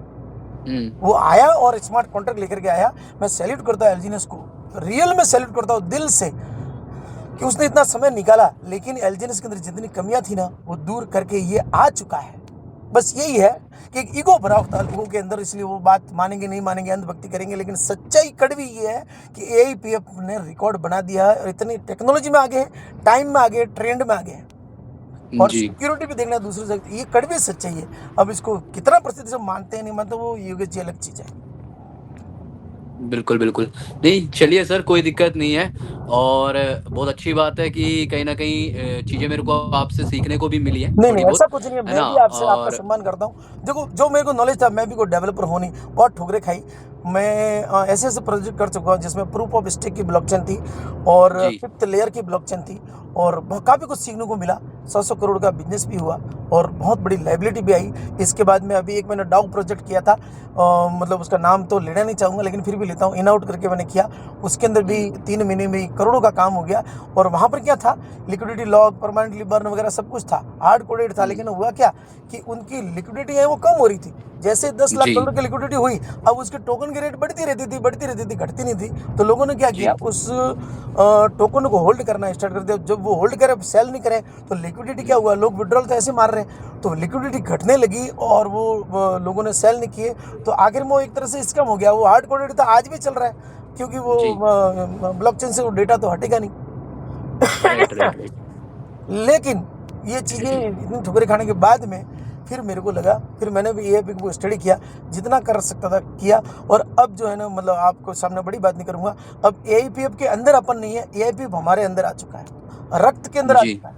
वो आया और स्मार्ट कॉन्ट्रैक्ट लेकर के आया। मैं सैल्यूट करता हूँ एलजीएनएस को, रियल में सैल्यूट करता हूँ दिल से, कि उसने इतना समय निकाला। लेकिन एलजीएनएस के अंदर जितनी कमियां थी ना, वो दूर करके ये आ चुका है। बस यही है कि एक ईगो भरा होता है लोगों के अंदर, इसलिए वो बात मानेंगे नहीं मानेंगे, अंधभक्ति करेंगे। लेकिन सच्चाई कड़वी ये है कि एआईपीएफ ने रिकॉर्ड बना दिया है, और इतनी टेक्नोलॉजी में आगे है, टाइम में आगे, ट्रेंड में आगे है, और सिक्योरिटी भी देखना दूसरे से। ये कड़वी सच्चाई है। अब इसको कितना प्रतिशत से मानते हैं नहीं मानते, वो योगेश जी अलग चीज़ है। बिल्कुल नहीं, चलिए सर, कोई दिक्कत नहीं है। और बहुत अच्छी बात है कि कहीं ना कहीं चीजें मेरे को आपसे सीखने को भी मिली है, नहीं थोड़ी ऐसा बहुत, कुछ नहीं है। है मैं ना। भी आपसे आपका सम्मान करता हूँ। देखो, जो मेरे को नॉलेज था, मैं भी कोई डेवलपर हूँ नहीं, बहुत ठुकरे खाई। मैं ऐसे प्रोजेक्ट कर चुका हूँ जिसमें प्रूफ ऑफ स्टेक की ब्लॉकचेन थी और 5th लेयर की ब्लॉकचेन थी, और काफ़ी कुछ सीखने को मिला। 100 करोड़ का बिजनेस भी हुआ और बहुत बड़ी लाइबिलिटी भी आई। इसके बाद में अभी एक मैंने डाउ प्रोजेक्ट किया था, मतलब उसका नाम तो लेना नहीं चाहूँगा, लेकिन फिर भी लेता हूँ। इन आउट करके मैंने किया, उसके अंदर भी 3 महीने में करोड़ों का काम हो गया। और वहाँ पर क्या था, लिक्विडिटी लॉक, परमानेंटली बर्न वगैरह सब कुछ था, हार्ड कोडेड था। लेकिन हुआ क्या कि उनकी लिक्विडिटी है वो कम हो रही थी। जैसे 10 लाख डॉलर की लिक्विडिटी हुई, अब उसके टोकन की रेट बढ़ती रहती थी, घटती नहीं थी। तो लोगों ने क्या किया, उस टोकन को होल्ड करना स्टार्ट कर दिया। जब वो होल्ड करे, सेल नहीं करे, तो लिक्विडिटी क्या हुआ, लोग विड्रॉल तो ऐसे मार रहे हैं, तो लिक्विडिटी घटने लगी और वो लोगों ने सेल नहीं किए। तो आखिर में वो एक तरह से स्कैम हो गया। वो हार्ड कोडेड था, आज भी चल रहा है, क्योंकि वो ब्लॉकचेन से वो डेटा तो हटेगा नहीं। लेकिन ये चीज़ें इतनी ठुकरे खाने के बाद में फिर मेरे को लगा, फिर मैंने भी एआईपी को स्टडी किया, जितना कर सकता था किया। और अब जो है ना, मतलब आपको सामने बड़ी बात नहीं करूँगा, अब एआईपीएफ के अंदर अपन नहीं है, एआईपीएफ हमारे अंदर आ चुका है, रक्त के अंदर आ चुका है।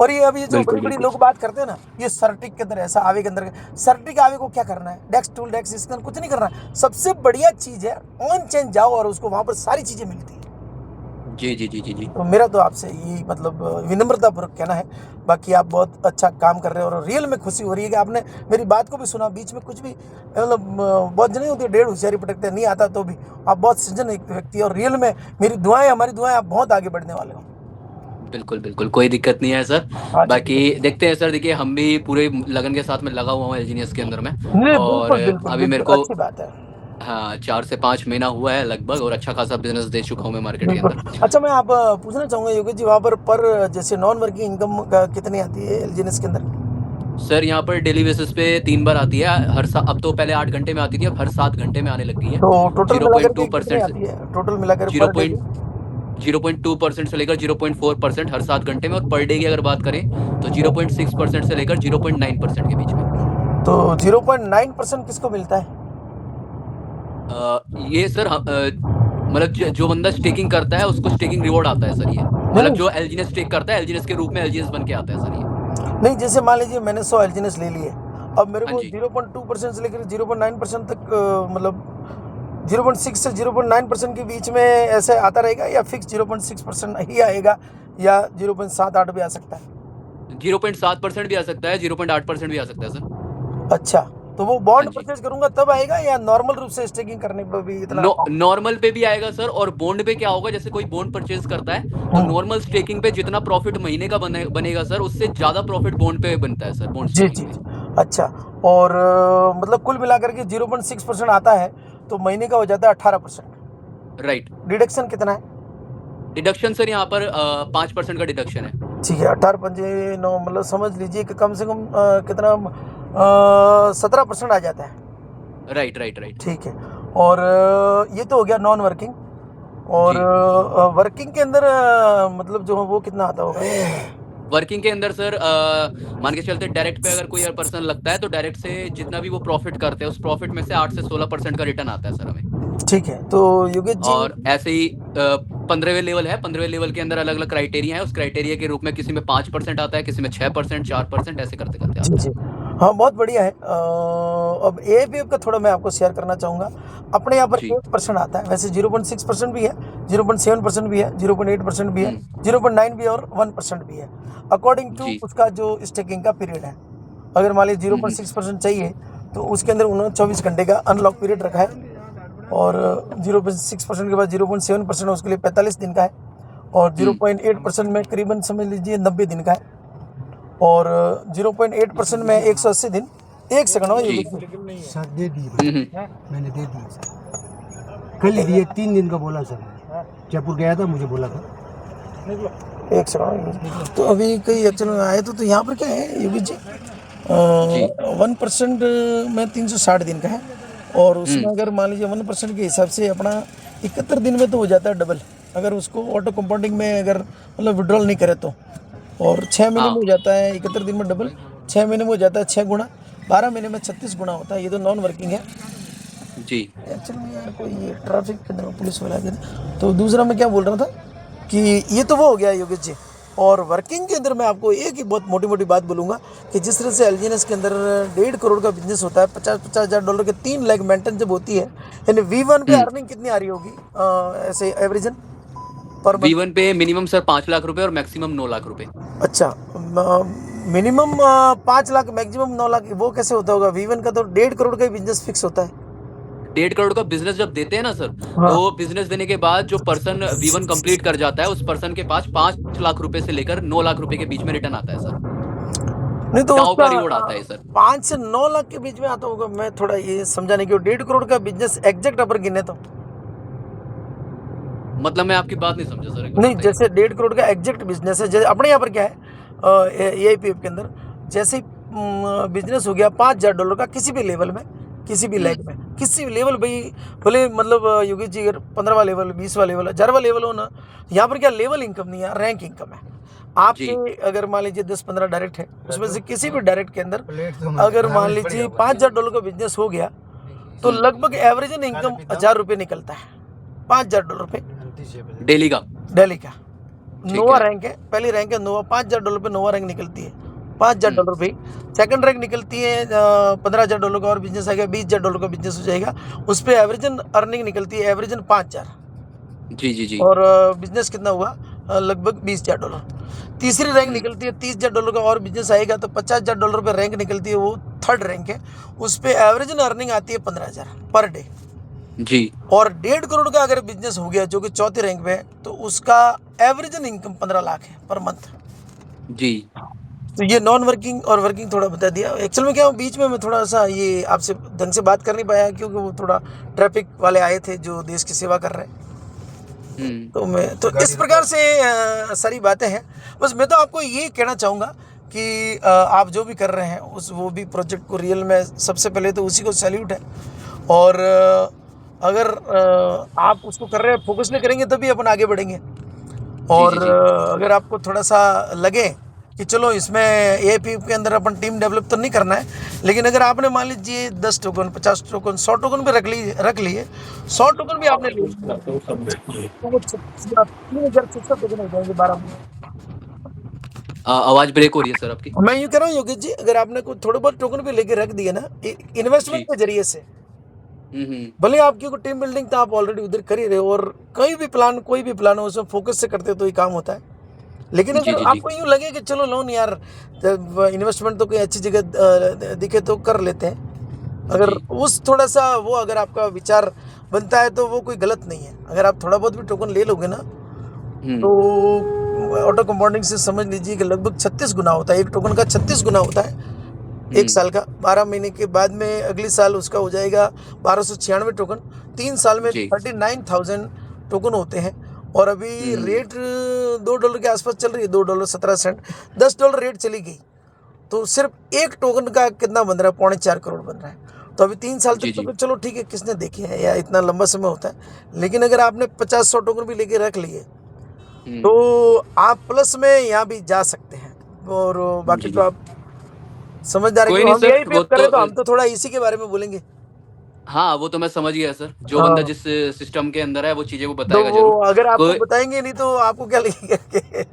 और ये अभी जो बड़ी बड़ी लोग बात करते हैं ना, ये सर्टिक के अंदर ऐसा, आवे के अंदर, सर्टिक आवे को क्या करना है, डेक्स टूल डेक्स, इसके अंदर कुछ नहीं करना है। सबसे बढ़िया चीज़ है, ऑन चेन जाओ और उसको वहाँ पर सारी चीज़ें मिलती है। जी। तो मेरा तो आपसे यही मतलब विनम्रतापूर्वक कहना है। बाकी आप बहुत अच्छा काम कर रहे हो, और रियल में खुशी हो रही है कि आपने मेरी बात को भी सुना, बीच में कुछ भी मतलब बहुत जने होती है, डेढ़ होशियारी पटकते नहीं आता, तो भी आप बहुत सज्जन एक व्यक्ति है। और रियल में मेरी दुआएं, हमारी दुआएं, आप बहुत आगे बढ़ने वाले हो। बिल्कुल, कोई दिक्कत नहीं है सर। बाकी देखते हैं सर, देखिए हम भी पूरे लगन के साथ में लगा हुआ हूँ एलजीएनएस के अंदर में। और अभी मेरे को अच्छी बात है। हाँ, 4 से 5 महीना हुआ है लगभग, और अच्छा खासा बिजनेस दे चुका हूँ मैं मार्केट के अंदर। अच्छा, मैं आप पूछना चाहूँगा योगेश जी, वहाँ पर जैसे नॉन वर्किंग इनकम कितनी आती है एलजीएनएस के अंदर? सर यहाँ पर डेली बेसिस पे 3 बार आती है हर अब तो पहले 8 घंटे में आती थी, अब हर 7 घंटे में आने लग गई है। तो टोटल मिलाकर के 0.2% कितनी आती है? टोटल मिलाकर 0.2% से लेकर 0.4% हर 7 घंटे में, और पर डे की अगर बात करें तो 0.6% से लेकर 0.9% के बीच में। तो 0.9% किसको मिलता है? ये सर मतलब जो बंदा स्टेकिंग करता है उसको स्टेकिंग रिवॉर्ड आता है सर ये, मतलब नहीं जो एलजीनेस स्टेक करता है एलजीनेस के रूप में एलजीनेस बन के आता है सर ये। नहीं, जैसे मान लीजिए मैंने 100 एलजीनेस ले लिए, अब मेरे हाँ को जी। 0.2% से लेकर 0.9% तक मतलब 0.6 से 0.9% के बीच में ऐसे आता रहेगा, या फिक्स 0.6% ही आएगा, या 0.78 भी आ सकता है? 0.7% भी आ सकता है, 0.8% भी आ सकता है सर। अच्छा, तो वो हाँ बॉन्ड जी। परचेज करूंगा तब आएगा, या नॉर्मल रूप से स्टेकिंग करने पर भी इतना? नॉर्मल पे भी आएगा सर, और बॉन्ड पे क्या होगा, जैसे कोई बॉन्ड परचेज करता है तो हम्म, नॉर्मल स्टेकिंग पे जितना प्रॉफिट महीने का बनेगा सर, उससे ज्यादा प्रॉफिट बॉन्ड पे बनता है सर, बॉन्ड जी स्टेकिंग जी पे। जी। अच्छा, और मतलब कुल मिलाकर के 0.6% आता है, तो महीने का हो जाता है 18%। राइट। डिडक्शन कितना है? डिडक्शन सर यहाँ पर 5% का डिडक्शन है। ठीक है, 18 पंजे 9, मतलब समझ लीजिए कि कम से कम कितना 17% आ जाता है। Right right right. ठीक है, और ये तो हो गया नॉन वर्किंग, और जी। वर्किंग के अंदर मतलब जो वो कितना आता होगा? वर्किंग के अंदर सर मान के चलते डायरेक्ट पे अगर कोई पर्सन लगता है तो डायरेक्ट से जितना भी वो प्रॉफिट करते हैं उस प्रॉफिट में से 8 से 16% का रिटर्न आता है सर हमें। ठीक है, तो योगेश जी, और ऐसे ही 15वें लेवल है, 15वें लेवल के अंदर अलग अलग क्राइटेरिया है, उस क्राइटेरिया के रूप में किसी में 5% आता है, किसी में 6%, 4%, ऐसे करते करते जी आता है जी, सर। हाँ बहुत बढ़िया है। अब एपीएफ का थोड़ा मैं आपको शेयर करना चाहूँगा। अपने यहाँ पर जी। 8% आता है, वैसे 0.6% भी है, 0.7% भी है, 0.8% भी है, हम्म। 0.9 भी है, और 1% भी है, अकॉर्डिंग टू जी। उसका जो स्टेकिंग का पीरियड है। अगर मान लीजिए जीरो पॉइंट हम्म। सिक्स परसेंट चाहिए, तो उसके अंदर उन्होंने 24 घंटे का अनलॉक पीरियड रखा है, और 0.6% के बाद 0.7% उसके लिए 45 दिन का है, और हम्म। 0.8% में करीबन समझ लीजिए 90 दिन का है, और 0.8% में 180 दिन। एक सेकंड हो जी। योगेश जी। सर दे दिए भाई, हम्म। मैंने दे दिए सर, कल ही दिए, 3 दिन का बोला सर, जयपुर गया था मुझे बोला था। एक सेकंड, तो अभी कई एक्चुअल में आए तो यहाँ पर क्या है योगेश जी, जी। 1% में 360 दिन का है, और उसमें हम्म। अगर मान लीजिए 1% के हिसाब से अपना 71 दिन में तो हो जाता है डबल, अगर उसको ऑटो कंपाउंडिंग में अगर मतलब विड्रॉल नहीं करे तो, और 6 महीने में हाँ हो जाता है 71 दिन में डबल, 6 महीने में हो जाता है 6 गुना, 12 महीने में 36 गुना होता है। ये तो नॉन वर्किंग है। जी। एक्चुअली में यार कोई ये ट्रैफिक के अंदर पुलिस वाला आ गया। तो दूसरा मैं क्या बोल रहा था कि ये तो वो हो गया योगेश जी, और वर्किंग के अंदर मैं आपको एक ही बहुत मोटी मोटी बात बोलूँगा कि जिस तरह से एलजीएनएस के अंदर 1.5 करोड़ का बिजनेस होता है, 50,000 के 3 लाख मेंटेन जब होती है, यानी V1 पे हम्म। अर्निंग कितनी आ रही होगी ऐसे एवरेजन पर मंथ? V1 पे मिनिमम सर 5 लाख रुपए और मैक्सिमम 9 लाख रुपए। अच्छा, मिनिमम 5 लाख, मैक्सिमम 9 लाख, वो कैसे होता होगा? V1 का तो 1.5 करोड़ का ही बिजनेस फिक्स होता है। 1.5 करोड़ का बिजनेस जब देते हैं ना सर, हाँ, तो बिजनेस देने के बाद जो पर्सन V1 कंप्लीट कर जाता है उस पर्सन के पास 5 लाख रुपए से लेकर 9 लाख रुपए के बीच में रिटर्न आता है सर। नहीं तो दाव उसका का रिवॉर्ड आता है सर। 5 से 9 लाख के बीच में आता होगा। मैं थोड़ा ये समझा नहीं कि वो 1.5 करोड़ का बिजनेस एग्जैक्ट अपर गिने तो। मतलब मैं आपकी बात नहीं समझा सर, एक बार नहीं, बताइए। जैसे 1.5 करोड़ का एग्जैक्ट बिजनेस है, जैसे अपने यहाँ पर क्या है एआईपीएफ के अंदर, जैसे बिजनेस हो गया $5,000 का किसी भी लेवल में, किसी भी हम्म। लैग में, किसी भी लेवल भाई, भले मतलब योगेश जी अगर 15वां लेवल, 20वां लेवल, 1000वां लेवल हो ना, यहाँ पर क्या लेवल इनकम नहीं है, रैंक इनकम है। जी। आपके अगर मान लीजिए 10-15 डायरेक्ट है, उसमें से किसी भी डायरेक्ट के अंदर प्लेट तो अगर मान लीजिए $5,000 का बिजनेस हो गया, तो हम्म। लगभग एवरेज इनकम $1,000 निकलता है, $5,000 पे डेली का। डेली का। ठीक नोवा है। रैंक है, पहली रैंक है नोवा, $5,000 पे नोवा रैंक निकलती है, $5,000 पे। सेकंड रैंक निकलती है $15,000 का, और बिजनेस आ गया $20,000 का बिजनेस हो जाएगा, उस पर एवरेजन अर्निंग निकलती है एवरेजन 5,000, जी जी जी। और बिजनेस कितना हुआ लगभग $20,000। तीसरी रैंक निकलती है $30,000 का, और बिजनेस आएगा तो $50,000 पे रैंक निकलती है, वो थर्ड रैंक है, उस पर एवरेजन अर्निंग आती है 15,000 पर डे। जी। और 1.5 करोड़ का अगर बिजनेस हो गया जो कि चौथी रैंक पे है, तो उसका एवरेजन इनकम 15 लाख है पर मंथ। जी। तो ये नॉन वर्किंग और वर्किंग थोड़ा बता दिया। एक्चुअल में क्या हुआ, बीच में मैं थोड़ा सा ये आपसे ढंग से बात कर नहीं पाया, क्योंकि वो थोड़ा ट्रैफिक वाले आए थे जो देश की सेवा कर रहे हैं। हम्म। तो मैं तो इस प्रकार से सारी बातें हैं। बस मैं तो आपको ये कहना चाहूँगा कि आप जो भी कर रहे हैं उस वो भी प्रोजेक्ट को रियल में सबसे पहले तो उसी को सैल्यूट है, और अगर आप उसको कर रहे हैं, फोकस नहीं करेंगे तभी अपन आगे बढ़ेंगे। जी और जी जी। अगर आपको थोड़ा सा लगे कि चलो इसमें एआईपी के अंदर अपन टीम डेवलप तो नहीं करना है, लेकिन अगर आपने मान लीजिए 10 टोकन, 50 टोकन, 100 टोकन भी रख लिए, 100 टोकन भी आपने ले लिए, तो वो 3600 टोकन हो जाएंगे 12 में। आवाज ब्रेक हो रही है सर आपकी। मैं यूँ कह रहा हूँ योगेश जी, अगर आपने कुछ थोड़े बहुत टोकन भी लेके रख दिए ना इन्वेस्टमेंट जी। के जरिए से, हम्म। भले आपकी कोई टीम बिल्डिंग तो आप ऑलरेडी उधर कर ही रहे हो, और कोई भी प्लान हो उसमें फोकस से करते तो ही काम होता है। लेकिन जी अगर जी जी। आपको यूँ लगे कि चलो लोन यार, इन्वेस्टमेंट तो कोई अच्छी जगह दिखे तो कर लेते हैं, अगर जी। उस थोड़ा सा वो अगर आपका विचार बनता है तो वो कोई गलत नहीं है। अगर आप थोड़ा बहुत भी टोकन ले लोगे ना, तो ऑटो कंपाउंडिंग से समझ लीजिए कि लगभग 36 गुना होता है, एक टोकन का 36 गुना होता है एक साल का। 12 महीने के बाद में अगले साल उसका हो जाएगा 1296 टोकन, 3 साल में जी। 39,000 टोकन होते हैं। और अभी रेट $2 के आसपास चल रही है, $2.17, $10 रेट चली गई, तो सिर्फ एक टोकन का कितना बन रहा है, 4.25 करोड़ बन रहा है। तो अभी 3 साल जी तक जी। तो चलो ठीक है, किसने देखे है या इतना लंबा समय होता है। लेकिन अगर आपने 50-100 टोकन भी लेके रख लिए, तो आप प्लस में यहाँ भी जा सकते हैं। और बाकी जी तो जी। आप समझदार है कोई कि नहीं हम सर, यही पे वो करें, तो तो हम तो थोड़ा इसी के बारे में बोलेंगे। हाँ, वो तो मैं समझ गया सर। जो बंदा हाँ, जिस सिस्टम के अंदर है वो चीजें वो तो बताएगा वो जरूर। अगर आपको कोई बताएंगे नहीं तो आपको क्या लगेगा कि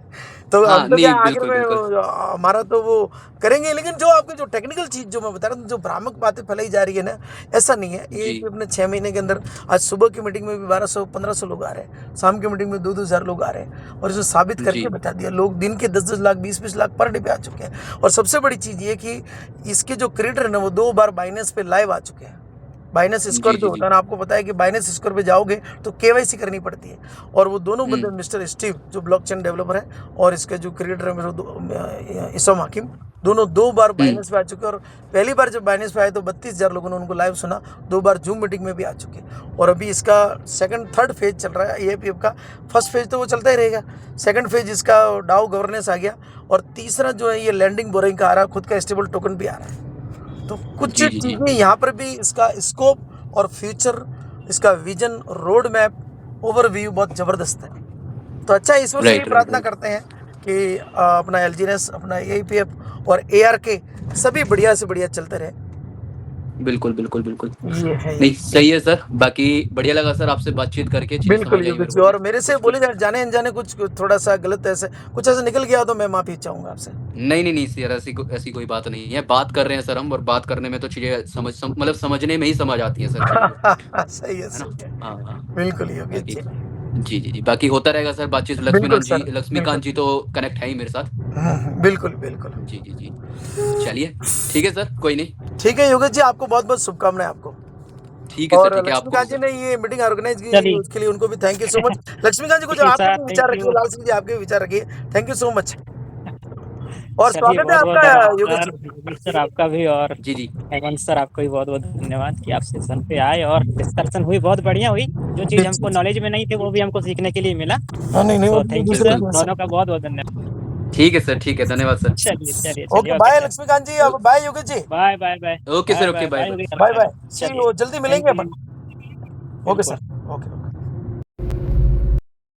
तो हम हाँ, तो क्या नहीं आखिर बिल्कुल में बिल्कुल। हमारा तो वो करेंगे। लेकिन जो आपकी जो टेक्निकल चीज जो मैं बता रहा हूँ, जो भ्रामक बातें फैलाई जा रही है ना, ऐसा नहीं है। ये जी कि अपने 6 महीने के अंदर आज सुबह की मीटिंग में भी 1200-1500 लोग आ रहे हैं, शाम की मीटिंग में 2-2 हज़ार लोग आ रहे हैं, और इसे साबित करके जी बता दिया। लोग दिन के 10-10 लाख, 20-20 लाख पर डे पे आ चुके हैं। और सबसे बड़ी चीज ये कि इसके जो क्रिएटर है ना, वो 2 बार बाइनेंस पे लाइव आ चुके हैं। बाइनेंस स्क्वायर जी जो जी। होता जी है ना, आपको पता है कि बाइनेंस स्क्वायर पे जाओगे तो केवाईसी करनी पड़ती है। और वो दोनों बंदे, हम्म। मिस्टर स्टीव जो ब्लॉकचेन डेवलपर है, और इसके जो क्रिएटर है मेरे इसाम हाकिम, दोनों 2 बार हम्म। बाइनेंस पे आ चुके हैं। और पहली बार जब बाइनेंस पे आए तो 32,000 लोगों ने उनको लाइव सुना, 2 बार जूम मीटिंग में भी आ चुके हैं। और अभी इसका सेकंड थर्ड फेज चल रहा है एआईपीएफ का। फर्स्ट फेज तो वो चलता ही रहेगा, सेकंड फेज इसका डाउ गवर्नेंस आ गया, और तीसरा जो है ये लैंडिंग बोरिंग का आ रहा है, खुद का स्टेबल टोकन भी आ रहा है। तो कुछ जी जी जी। चीज़ें यहाँ पर भी इसका स्कोप और फ्यूचर, इसका विजन, रोड मैप, ओवरव्यू बहुत ज़बरदस्त है। तो अच्छा, ईश्वर से ही राइट राइट प्रार्थना राइट। करते हैं कि अपना एलजीनेस, अपना एआईपीएफ और एआरके सभी बढ़िया से बढ़िया चलते रहे। बिल्कुल बिल्कुल बिल्कुल। ये है नहीं ये। सही है सर, बाकी बढ़िया लगा सर आपसे बातचीत करके, चीजें बिल्कुल समझ आई योगेश मेरे जी, को भी और मेरे से कुछ बोले कुछ। जाने अनजाने कुछ थोड़ा सा गलत ऐसे कुछ ऐसा निकल गया हो तो मैं माफ़ी चाहूँगा आपसे। नहीं नहीं नहीं सर, ऐसी कोई बात नहीं है। बात कर रहे हैं सर हम, और बात करने में तो चीजें मतलब समझने में ही समझ आती हैं सर चीजें, सही है, है ना। सही है। हाँ हाँ। बिल्कुल योगेश बाकी जी। जी जी जी, बाकी होता रहेगा सर बातचीत। बिल्कुल सर, लक्ष्मीकांत बिल्कुल। जी तो कनेक्ट है ही मेरे साथ। बिल्कुल, बिल्कुल। जी जी जी। चलिए ठीक है सर, कोई नहीं। ठीक है योगेश जी, आपको बहुत-बहुत शुभकामनाएँ आपको। ठीक है सर, और ठीक है आपको भी लक्ष्मीकांत जी सर। ने ये मीटिंग ऑर्गेनाइज़ की, चलिए उसके लिए उनको भी thank you so much. Laxmikant ji, कुछ ठीक है आपके सर, भी विचार थैंक रखिए, यू। लाल सिंह जी आपके भी विचार रखिए। Thank you so much. और चलिए स्वागत है बहुत बहुत आपका धन्यवाद योगेश सर, जी। योगेश सर आपका भी, और जी जी हेमंत सर आपका भी बहुत बहुत धन्यवाद कि आप सेशन पे आए और डिस्कशन हुई, बहुत बढ़िया हुई। जो जी, चीज़ जी, हमको जी। नॉलेज में नहीं थे वो भी हमको सीखने के लिए मिला। हाँ, नहीं, नहीं, वो तो थैंक यू दूसरे सर, बिल्कुल। भी हैं दोनों का सब। बहुत बहुत धन्यवाद। ठीक है सर, ठीक है, धन्यवाद सर। चलिए चलिए ओके, चलिए, okay bye sir. Laxmikant ji, ओ, अब bye Yogesh ji. Bye bye bye. Okay sir, bye okay, bye bye bye bye. Yogesh bye sir. Bye, see चलिए यू, जल्दी थैंक मिलेंगे यू। अपन। ओके बिल्कुल। Sir, okay.